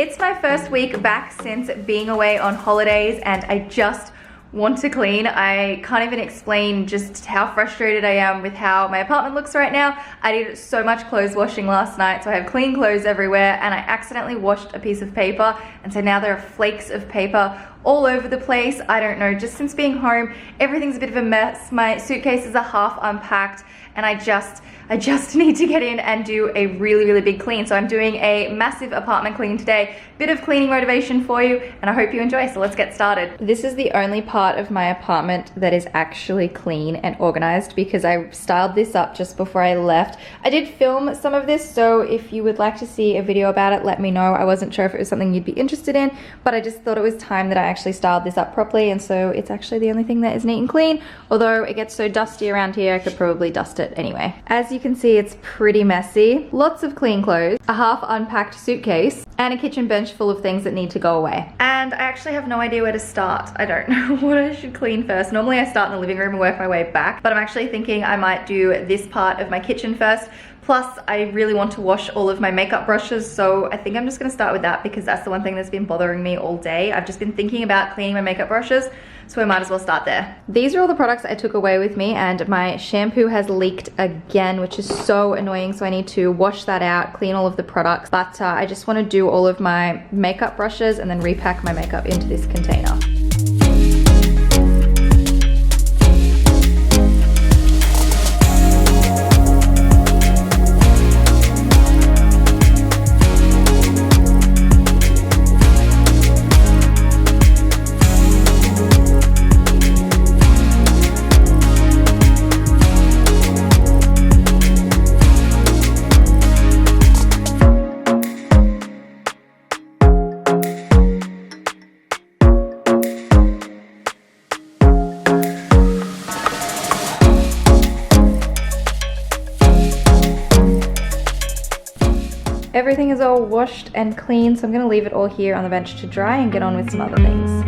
It's my first week back since being away on holidays and I just want to clean. I can't even explain just how frustrated I am with how my apartment looks right now. I did so much clothes washing last night, so I have clean clothes everywhere, and I accidentally washed a piece of paper, and so now there are flakes of paper all over the place. I don't know, just since being home, everything's a bit of a mess. My suitcases are half unpacked, and I just need to get in and do a really big clean. So I'm doing a massive apartment clean today. Bit of cleaning motivation for you, and I hope you enjoy, so let's get started. This is the only part of my apartment that is actually clean and organized because I styled this up just before I left. I did film some of this, so if you would like to see a video about it, let me know. I wasn't sure if it was something you'd be interested in, but I just thought it was time that I actually styled this up properly, and so it's actually the only thing that is neat and clean, although it gets so dusty around here I could probably dust it anyway. As you can see, it's pretty messy. Lots of clean clothes, a half unpacked suitcase, and a kitchen bench full of things that need to go away. And I actually have no idea where to start. I don't know what I should clean first. Normally I start in the living room and work my way back, but I'm actually thinking I might do this part of my kitchen first. Plus, I really want to wash all of my makeup brushes, so I think I'm just gonna start with that because that's the one thing that's been bothering me all day. I've just been thinking about cleaning my makeup brushes, so I might as well start there. These are all the products I took away with me, and my shampoo has leaked again, which is so annoying, so I need to wash that out, clean all of the products. But I just wanna do all of my makeup brushes and then repack my makeup into this container. Everything is all washed and clean, so I'm gonna leave it all here on the bench to dry and get on with some other things.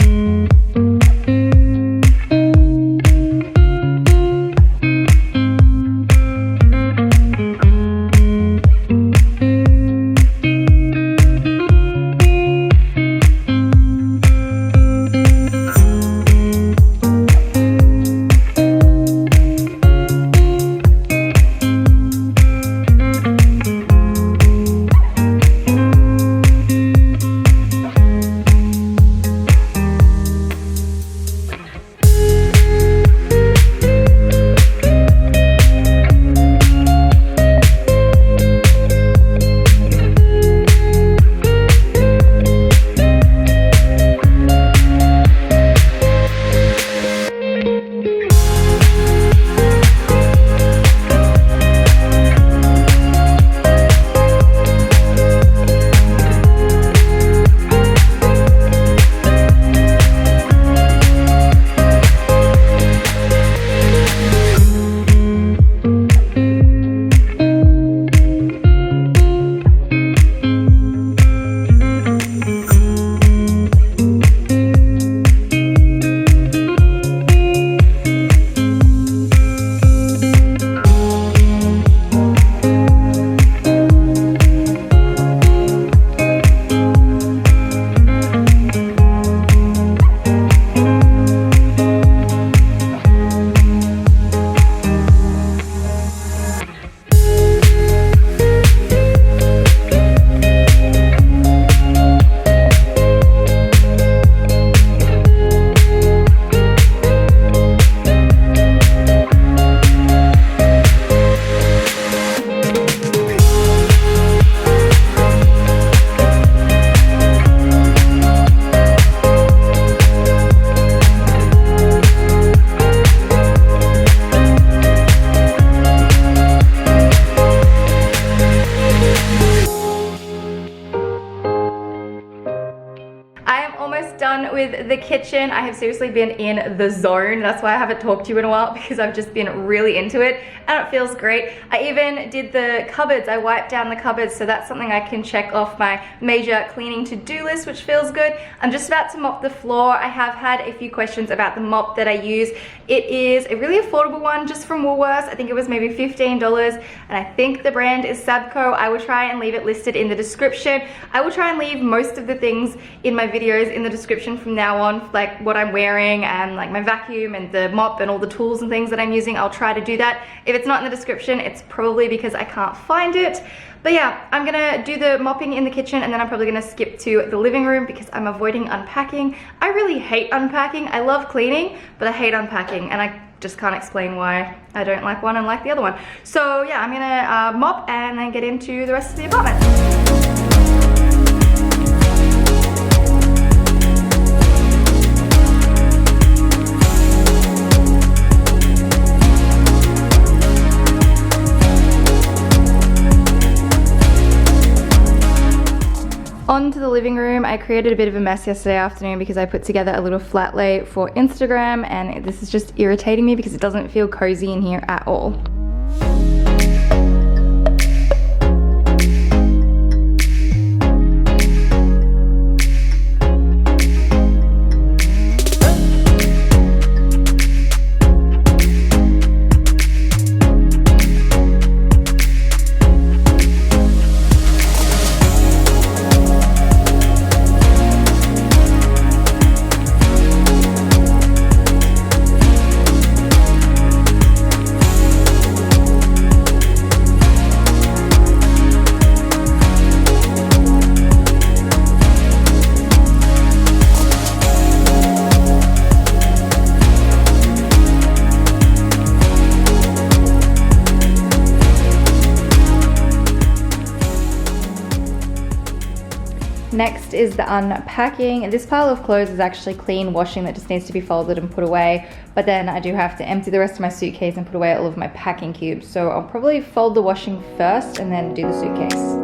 kitchen. I have seriously been in the zone. That's why I haven't talked to you in a while, because I've just been really into it and it feels great. I even did the cupboards. I wiped down the cupboards, so that's something I can check off my major cleaning to-do list, which feels good. I'm just about to mop the floor. I have had a few questions about the mop that I use. It is a really affordable one just from Woolworths. I think it was maybe $15, and I think the brand is Sabco. I will try and leave it listed in the description. I will try and leave most of the things in my videos in the description from now on, like what I'm wearing and like my vacuum and the mop and all the tools and things that I'm using. I'll try to do that. If it's not in the description, it's probably because I can't find it. But yeah, I'm gonna do the mopping in the kitchen, and then I'm probably gonna skip to the living room because I'm avoiding unpacking. I really hate unpacking. I love cleaning, but I hate unpacking, and I just can't explain why I don't like one and like the other one. So yeah, I'm gonna mop and then get into the rest of the apartment. On to the living room. I created a bit of a mess yesterday afternoon because I put together a little flat lay for Instagram, and this is just irritating me because it doesn't feel cozy in here at all. Next is the unpacking. This pile of clothes is actually clean washing that just needs to be folded and put away, but then I do have to empty the rest of my suitcase and put away all of my packing cubes. So I'll probably fold the washing first and then do the suitcase.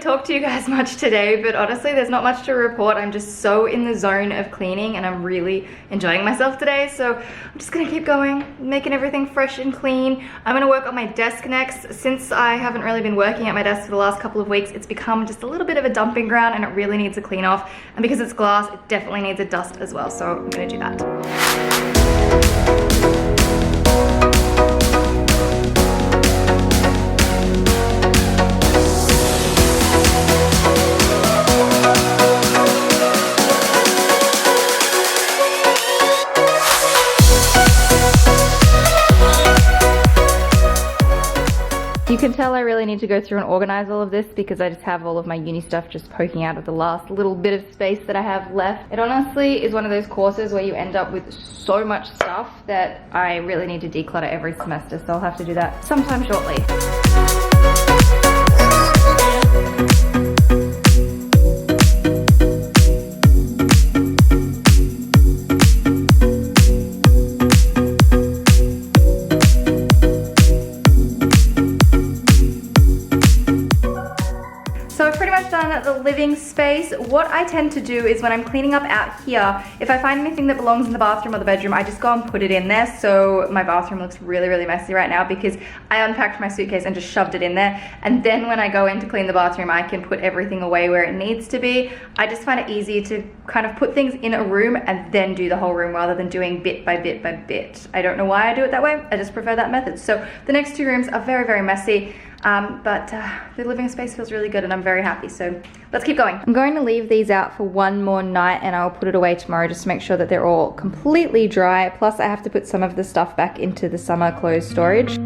Talk to you guys much today, but honestly there's not much to report. I'm just so in the zone of cleaning and I'm really enjoying myself today, so I'm just gonna keep going, making everything fresh and clean. I'm gonna work on my desk next. Since I haven't really been working at my desk for the last couple of weeks, it's become just a little bit of a dumping ground and it really needs a clean off, and because it's glass it definitely needs a dust as well, so I'm gonna do that. You can tell I really need to go through and organize all of this because I just have all of my uni stuff just poking out of the last little bit of space that I have left. It honestly is one of those courses where you end up with so much stuff that I really need to declutter every semester, so I'll have to do that sometime shortly. The living space. What I tend to do is when I'm cleaning up out here, if I find anything that belongs in the bathroom or the bedroom, I just go and put it in there. So my bathroom looks really, really messy right now because I unpacked my suitcase and just shoved it in there. And then when I go in to clean the bathroom, I can put everything away where it needs to be. I just find it easy to kind of put things in a room and then do the whole room rather than doing bit by bit by bit. I don't know why I do it that way. I just prefer that method. So the next two rooms are very, very messy. But the living space feels really good and I'm very happy, so let's keep going. I'm going to leave these out for one more night and I'll put it away tomorrow just to make sure that they're all completely dry. Plus I have to put some of the stuff back into the summer clothes storage.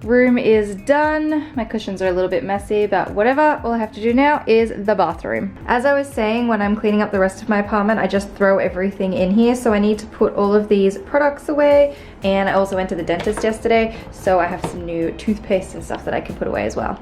Room is done. My cushions are a little bit messy, but whatever. All I have to do now is the bathroom. As I was saying, when I'm cleaning up the rest of my apartment, I just throw everything in here. So I need to put all of these products away. And I also went to the dentist yesterday, so I have some new toothpaste and stuff that I can put away as well.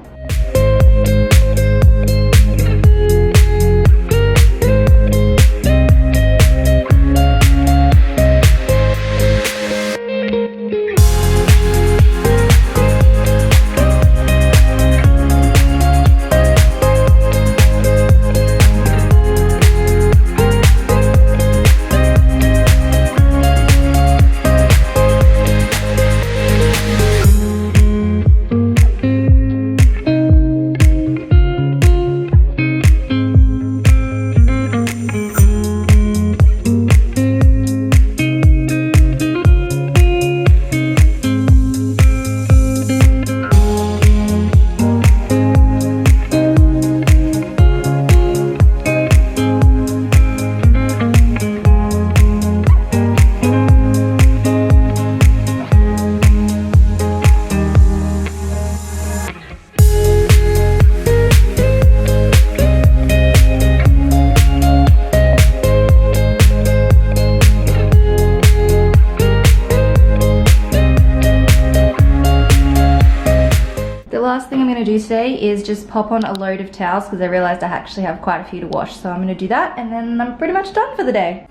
Last thing I'm going to do today is just pop on a load of towels because I realized I actually have quite a few to wash, so I'm going to do that and then I'm pretty much done for the day.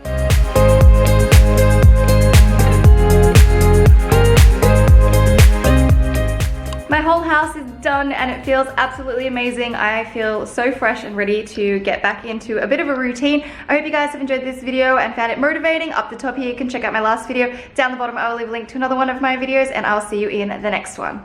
My whole house is done and it feels absolutely amazing. I feel so fresh and ready to get back into a bit of a routine. I hope you guys have enjoyed this video and found it motivating. Up the top here you can check out my last video. Down the bottom I will leave a link to another one of my videos and I'll see you in the next one.